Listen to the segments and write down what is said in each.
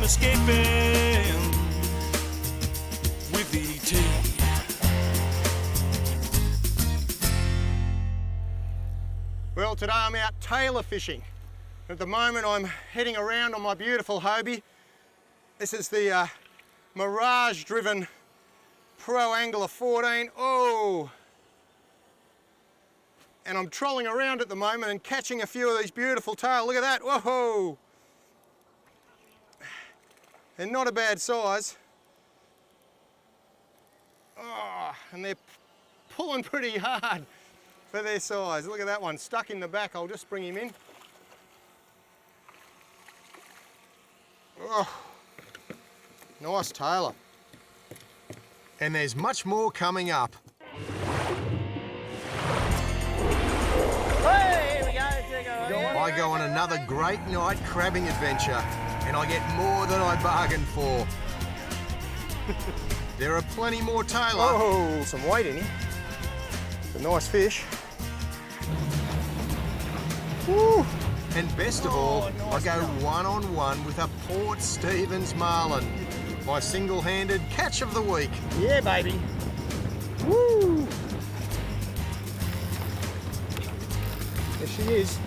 escaping with ET. Well, today I'm out tailor fishing. At the moment I'm heading around on my beautiful Hobie. This is the Mirage-driven Pro Angler 14. Oh! And I'm trolling around at the moment and catching a few of these beautiful tail. Look at that, whoa! They're not a bad size. Oh, and they're pulling pretty hard for their size. Look at that one, stuck in the back. I'll just bring him in. Oh, nice tailor. And there's much more coming up. Hey, here we go. I go on another great night crabbing adventure, and I get more than I bargained for. There are plenty more tailor. Oh, some weight in him. It's a nice fish. Woo. And best of all, nice I go one-on-one with a Port Stephens marlin. My single-handed catch of the week. Yeah, baby. Woo! There she is.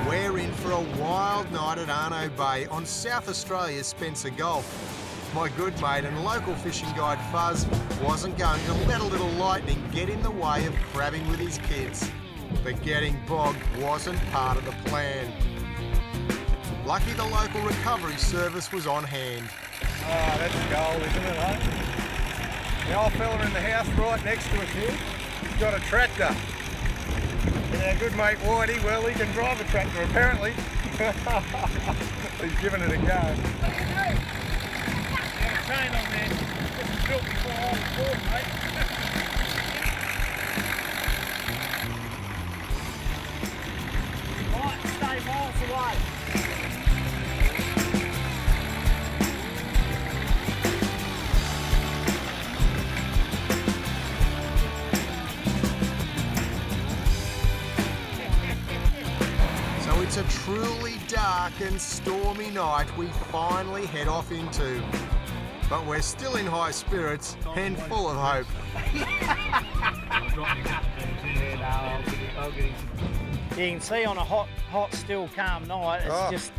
We're in for a wild night at Arno Bay on South Australia's Spencer Gulf. My good mate and local fishing guide Fuzz wasn't going to let a little lightning get in the way of crabbing with his kids. But getting bogged wasn't part of the plan. Lucky the local recovery service was on hand. Oh, that's gold, isn't it, huh? The old fella in the house right next to us here, he's got a tractor. And our good mate Whitey, well, he can drive a tractor apparently. He's giving it a go. Chain on there. This was built before I was born, mate. Right, stay miles away. So it's a truly dark and stormy night we finally head off into. But we're still in high spirits and full of hope. You can see on a hot, still, calm night, it's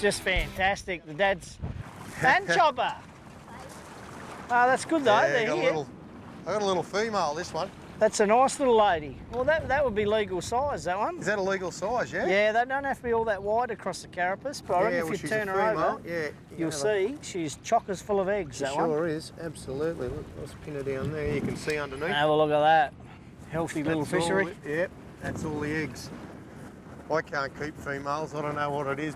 just fantastic. The dad's and Chopper. Oh, that's good though. Yeah, They're here. I got a little female, this one. That's a nice little lady. Well, that would be legal size, that one. Is that a legal size, yeah? Yeah, they don't have to be all that wide across the carapace, but I reckon if you turn her over, you'll see she's chockers full of eggs, that one. Sure is, absolutely. Look, let's pin her down there. You can see underneath. Have a look at that. Healthy little fishery. Yep, that's all the eggs. I can't keep females. I don't know what it is.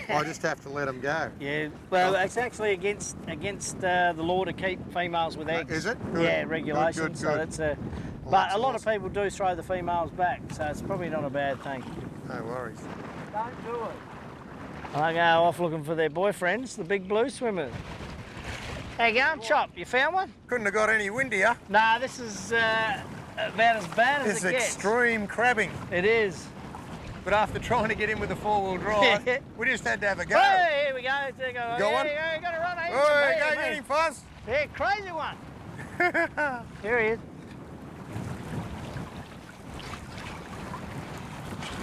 I just have to let them go. Yeah, well, it's actually against the law to keep females with eggs. Is it? Good. Yeah, regulation. Good. So that's a. But a lot of people do throw the females back, so it's probably not a bad thing. No worries. Don't do it. I go off looking for their boyfriends, the big blue swimmers. How you going, Chop? You found one? Couldn't have got any windier. Nah, this is about as bad as it gets. It's extreme crabbing. It is. But after trying to get in with a four-wheel drive, we just had to have a go. Hey, here we go. There you go. Got one? Yeah, you got to run. Oh, go get him, Fuzz. Yeah, crazy one. Here he is.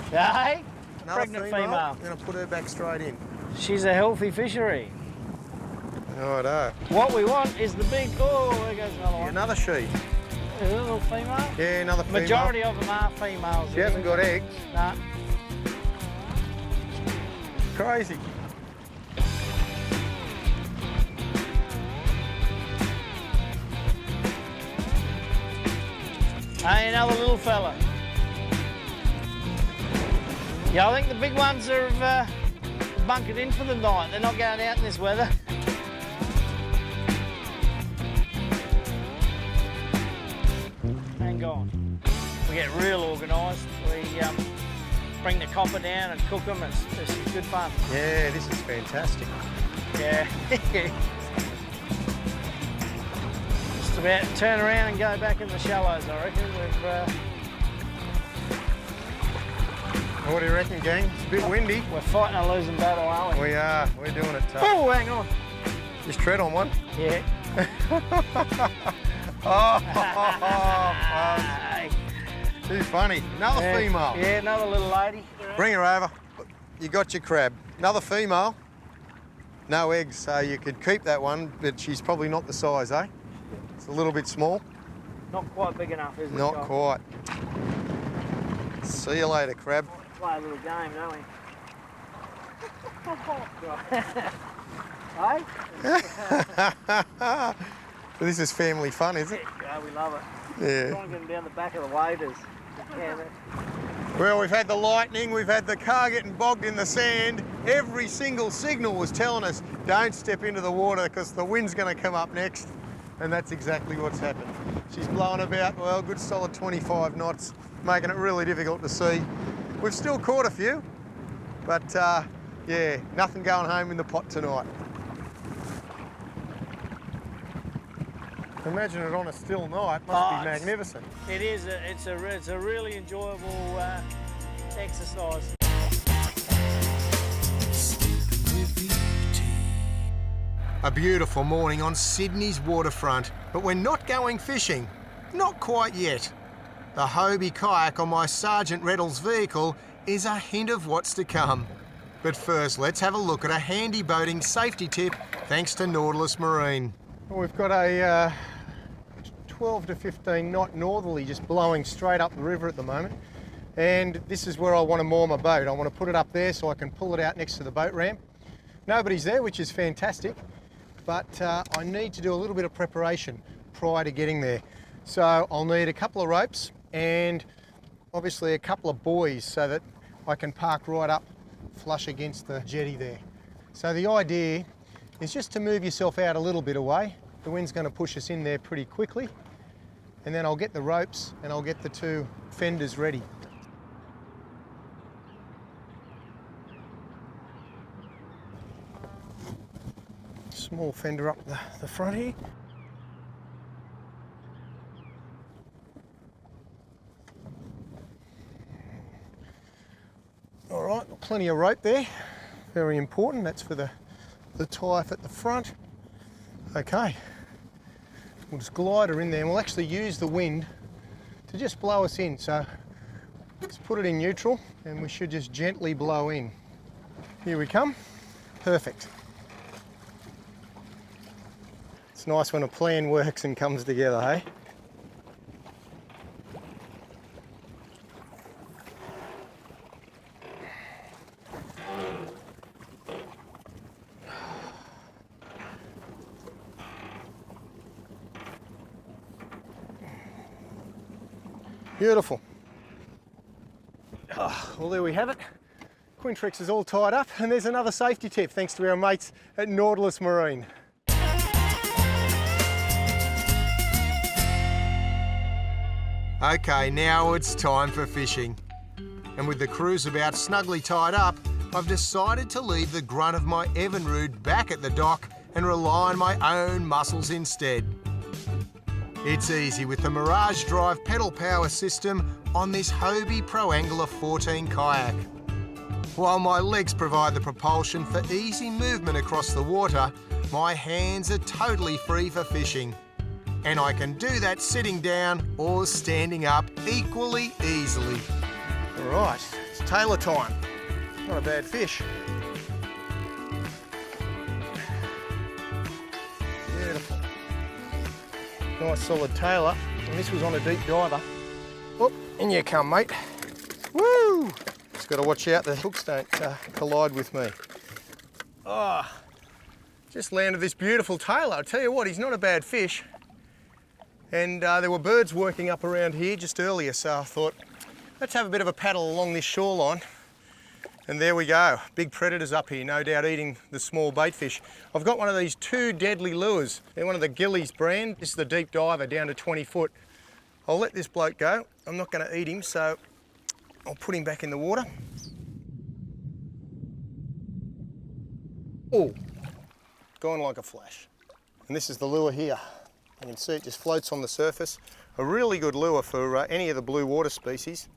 Hey, pregnant female. I'm going to put her back straight in. She's a healthy fishery. Righto. What we want is the big. Oh, there goes another one. Another she. A little female? Yeah, another female. Majority of them are females. She hasn't got eggs. Nah. Crazy. Hey, another little fella. Yeah, I think the big ones are bunkered in for the night. They're not going out in this weather. And gone. We get real organised. We bring the copper down and cook them. It's good fun. Yeah, this is fantastic. Yeah. Just It's about to turn around and go back in the shallows, I reckon. What do you reckon, gang? It's a bit windy. We're fighting a losing battle, aren't we? We are. We're doing it tough. Oh, hang on. Just tread on one. Yeah. Too funny. Another female. Yeah, another little lady. Bring her over. You got your crab. Another female. No eggs, so you could keep that one, but she's probably not the size, eh? It's a little bit small. Not quite big enough, is it? Not quite. See you later, crab. Play a little game, don't we? Hey? This is family fun, is it? Yeah, we love it. Yeah. Trying to get them down the back of the waders. Well, we've had the lightning, we've had the car getting bogged in the sand. Every single signal was telling us, don't step into the water because the wind's going to come up next. And that's exactly what's happened. She's blowing about, well, good solid 25 knots, making it really difficult to see. We've still caught a few, but yeah, nothing going home in the pot tonight. Imagine it on a still night, must be magnificent. It is, it's a really enjoyable exercise. A beautiful morning on Sydney's waterfront, but we're not going fishing. Not quite yet. The Hobie kayak on my Sergeant Reddles vehicle is a hint of what's to come. But first, let's have a look at a handy boating safety tip thanks to Nautilus Marine. Well, we've got a 12 to 15 knot northerly just blowing straight up the river at the moment. And this is where I want to moor my boat. I want to put it up there so I can pull it out next to the boat ramp. Nobody's there, which is fantastic, but I need to do a little bit of preparation prior to getting there. So I'll need a couple of ropes and obviously a couple of buoys so that I can park right up flush against the jetty there. So the idea is just to move yourself out a little bit away. The wind's going to push us in there pretty quickly, and then I'll get the ropes and I'll get the two fenders ready. Small fender up the front here. All right, plenty of rope there. Very important. That's for the tie at the front. Okay, we'll just glide her in there and we'll actually use the wind to just blow us in. So let's put it in neutral and we should just gently blow in. Here we come. Perfect. It's nice when a plan works and comes together, hey? Beautiful. Oh, well, there we have it. Quintrix is all tied up, and there's another safety tip thanks to our mates at Nautilus Marine. Okay, now it's time for fishing. And with the cruiseabout snugly tied up, I've decided to leave the grunt of my Evinrude back at the dock and rely on my own muscles instead. It's easy with the Mirage Drive pedal power system on this Hobie Pro Angler 14 kayak. While my legs provide the propulsion for easy movement across the water, my hands are totally free for fishing. And I can do that sitting down or standing up equally easily. All right, it's Tailor time. Not a bad fish. Beautiful. Nice solid Tailor, and this was on a deep diver. Oh, in you come, mate. Woo! Just got to watch out the hooks don't collide with me. Oh, just landed this beautiful Tailor. I tell you what, he's not a bad fish. And there were birds working up around here just earlier, so I thought, let's have a bit of a paddle along this shoreline. And there we go, big predators up here, no doubt eating the small baitfish. I've got one of these two deadly lures. They're one of the Gillies brand. This is the deep diver, down to 20 foot. I'll let this bloke go. I'm not going to eat him, so I'll put him back in the water. Oh, gone like a flash. And this is the lure here. You can see it just floats on the surface. A really good lure for any of the blue water species.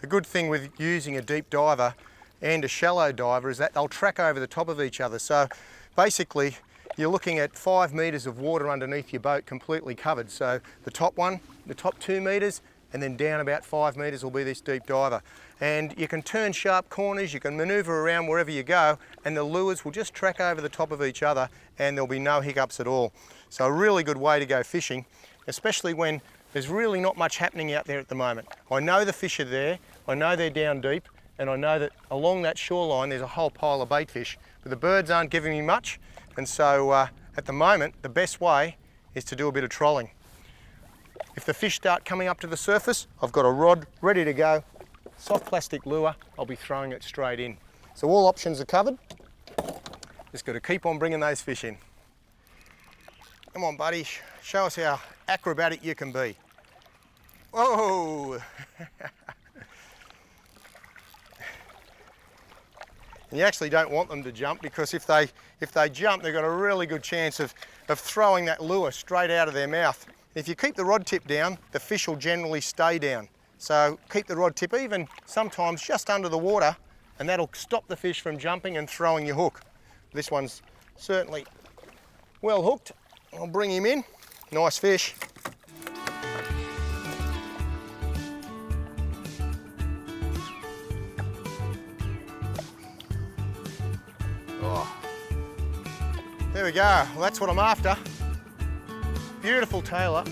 The good thing with using a deep diver and a shallow diver is that they'll track over the top of each other. So basically you're looking at 5 metres of water underneath your boat completely covered. So the top one, the top 2 metres, and then down about 5 metres will be this deep diver. And you can turn sharp corners, you can manoeuvre around wherever you go, and the lures will just track over the top of each other and there'll be no hiccups at all. So a really good way to go fishing, especially when there's really not much happening out there at the moment. I know the fish are there, I know they're down deep, and I know that along that shoreline there's a whole pile of baitfish, but the birds aren't giving me much, and so at the moment the best way is to do a bit of trolling. If the fish start coming up to the surface, I've got a rod ready to go, soft plastic lure, I'll be throwing it straight in. So all options are covered, just got to keep on bringing those fish in. Come on buddy, show us how acrobatic you can be. Whoa! And you actually don't want them to jump, because if they jump, they've got a really good chance of throwing that lure straight out of their mouth. If you keep the rod tip down, the fish will generally stay down. So keep the rod tip even sometimes just under the water, and that'll stop the fish from jumping and throwing your hook. This one's certainly well hooked. I'll bring him in. Nice fish. Oh. There we go. Well, that's what I'm after. Beautiful Tailor.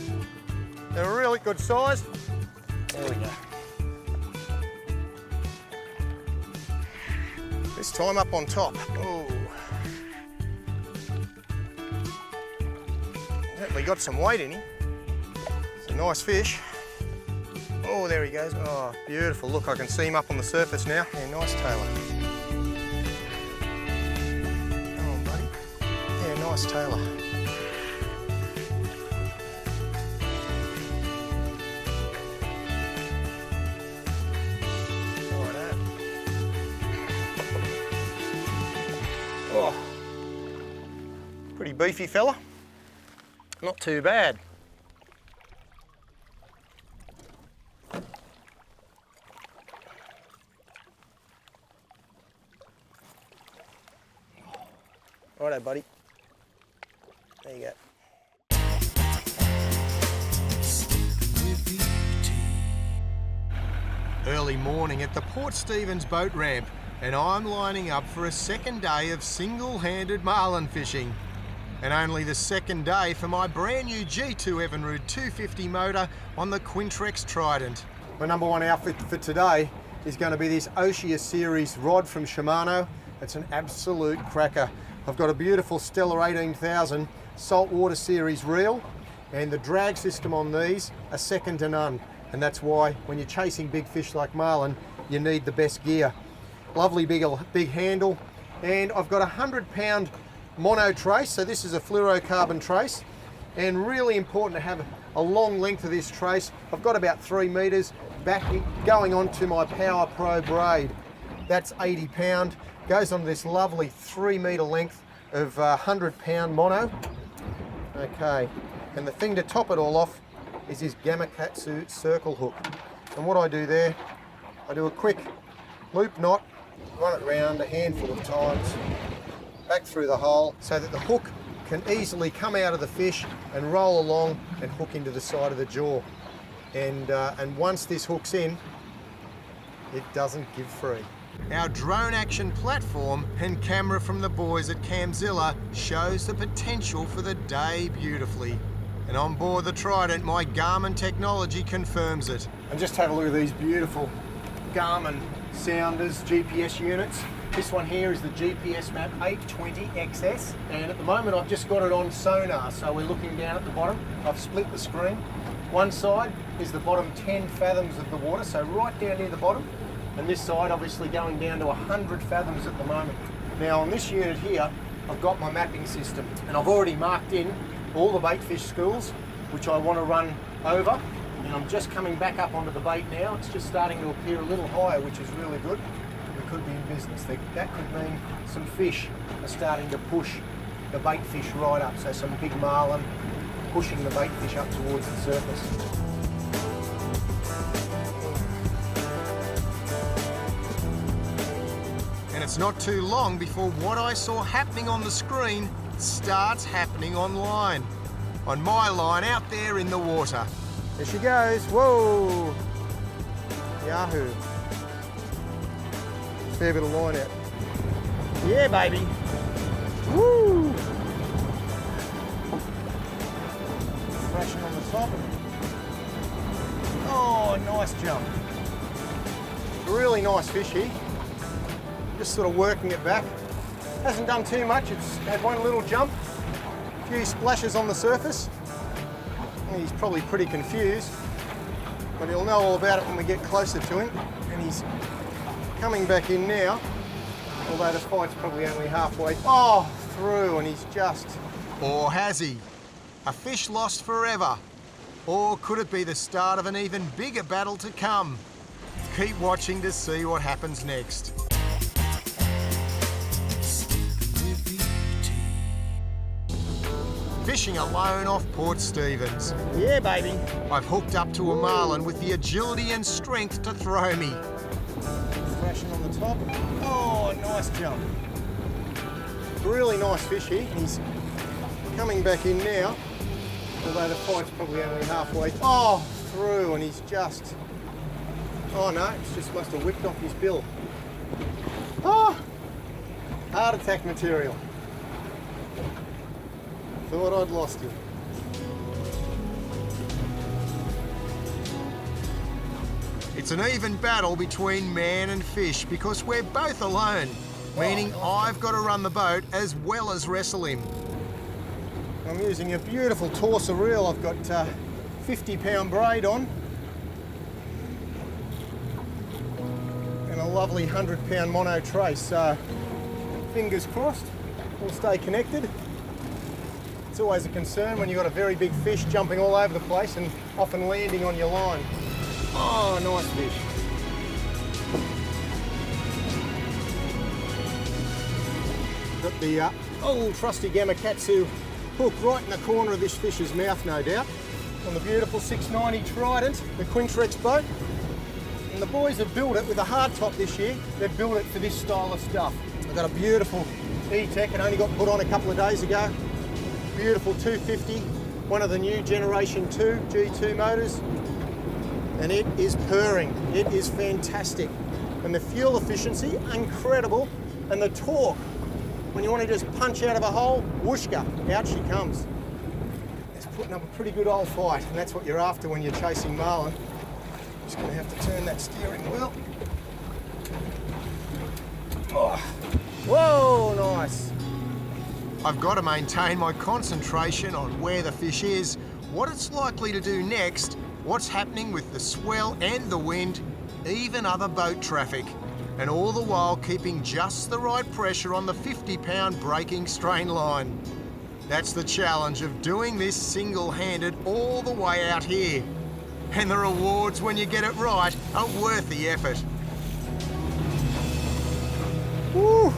They're a really good size. There we go. This time up on top. Oh. Certainly got some weight in him. It's a nice fish. Oh, there he goes. Oh, beautiful. Look, I can see him up on the surface now. Yeah, nice Tailor. Come on, buddy. Yeah, nice Tailor. Oh, pretty beefy fella. Not too bad. Righto, buddy. There you go. Early morning at the Port Stephens boat ramp, and I'm lining up for a second day of single-handed marlin fishing. And only the second day for my brand new G2 Evinrude 250 motor on the Quintrex Trident. My number one outfit for today is going to be this Oshia series rod from Shimano. It's an absolute cracker. I've got a beautiful Stellar 18,000 saltwater series reel, and the drag system on these are second to none. And that's why when you're chasing big fish like marlin, you need the best gear. Lovely big handle, and I've got a 100-pound mono trace, so this is a fluorocarbon trace, and really important to have a long length of this trace. I've got about 3 metres back going onto my Power Pro braid. That's 80 pound, goes on this lovely 3 metre length of 100-pound mono. Okay, and the thing to top it all off is this Gamakatsu circle hook. And what I do there, I do a quick loop knot, run it around a handful of times, back through the hole, so that the hook can easily come out of the fish and roll along and hook into the side of the jaw. And once this hook's in, it doesn't give free. Our drone action platform and camera from the boys at Camzilla shows the potential for the day beautifully. And on board the Trident, my Garmin technology confirms it. And just have a look at these beautiful Garmin sounders, GPS units. This one here is the GPS map 820XS, and at the moment I've just got it on sonar, so we're looking down at the bottom. I've split the screen. One side is the bottom 10 fathoms of the water, so right down near the bottom, and this side obviously going down to 100 fathoms at the moment. Now on this unit here, I've got my mapping system, and I've already marked in all the baitfish schools which I want to run over, and I'm just coming back up onto the bait now. It's just starting to appear a little higher, which is really good. We could be in business. That could mean some fish are starting to push the bait fish right up, so some big marlin, pushing the baitfish up towards the surface. And it's not too long before what I saw happening on the screen starts happening online. On my line out there in the water. There she goes. Whoa! Yahoo! Fair bit of line out. Yeah, baby. Woo! Thrashing on the top. Oh, nice jump. Really nice fish here. Just sort of working it back. Hasn't done too much. It's had one little jump, a few splashes on the surface. He's probably pretty confused, but he'll know all about it when we get closer to him. And he's coming back in now, although the fight's probably only halfway. Oh, through, and he's just... Or has he? A fish lost forever? Or could it be the start of an even bigger battle to come? Keep watching to see what happens next. Fishing alone off Port Stephens. Yeah, baby. I've hooked up to a marlin with the agility and strength to throw me. Thrashing on the top. Oh, nice jump. Really nice fish here. He's coming back in now, although the fight's probably only halfway. Oh, through, and he's just... Oh no, it's just must have whipped off his bill. Oh, heart attack material. Thought I'd lost him. It's an even battle between man and fish because we're both alone, meaning I've got to run the boat as well as wrestle him. I'm using a beautiful torsa reel. I've got 50-pound braid on and a lovely 100-pound mono trace. So fingers crossed, we'll stay connected. It's always a concern when you've got a very big fish jumping all over the place and often landing on your line. Oh, nice fish. Got the old trusty Gamakatsu hook right in the corner of this fish's mouth, no doubt, on the beautiful 690 Trident, the Quintrex boat. And the boys have built it with a hard top this year. They've built it for this style of stuff. I've got a beautiful E-Tech. It only got put on a couple of days ago. Beautiful 250, one of the new Generation 2 G2 motors, and it is purring. It is fantastic. And the fuel efficiency, incredible, and the torque. When you want to just punch out of a hole, whooshka, out she comes. It's putting up a pretty good old fight, and that's what you're after when you're chasing marlin. Just going to have to turn that steering wheel. Oh. Whoa, nice. I've got to maintain my concentration on where the fish is, what it's likely to do next, what's happening with the swell and the wind, even other boat traffic, and all the while keeping just the right pressure on the 50-pound braking strain line. That's the challenge of doing this single-handed all the way out here. And the rewards when you get it right are worth the effort. Woo!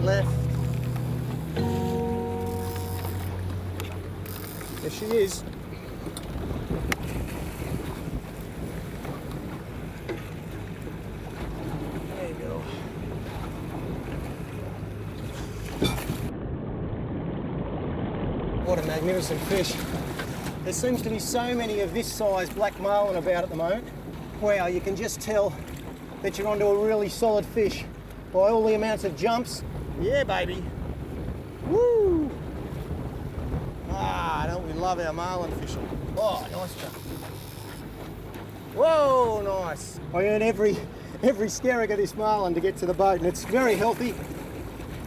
Left. There she is. There you go. What a magnificent fish. There seems to be so many of this size black marlin about at the moment. Wow, you can just tell that you're onto a really solid fish by all the amounts of jumps. Yeah, baby. Woo! Ah, don't we love our marlin fishing? Oh, nice jump. Whoa, nice. I earn every skerrick of this marlin to get to the boat, and it's very healthy.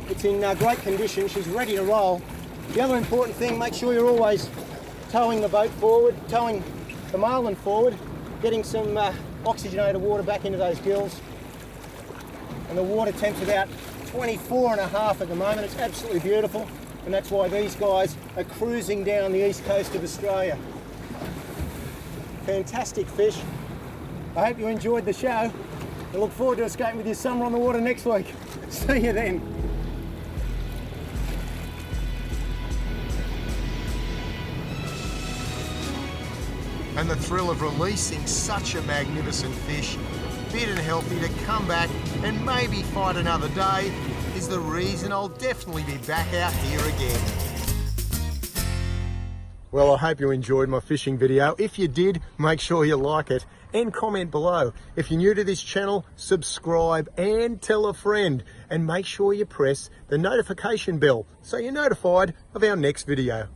It's in great condition. She's ready to roll. The other important thing, make sure you're always towing the boat forward, towing the marlin forward, getting some oxygenated water back into those gills. And the water temp's about 24.5 at the moment. It's absolutely beautiful, and that's why these guys are cruising down the east coast of Australia. Fantastic fish. I hope you enjoyed the show. I look forward to escaping with your summer on the water next week. See you then. And the thrill of releasing such a magnificent fish, fit and healthy to come back and maybe fight another day, is the reason I'll definitely be back out here again. Well, I hope you enjoyed my fishing video. If you did, make sure you like it and comment below. If you're new to this channel, subscribe and tell a friend, and make sure you press the notification bell so you're notified of our next video.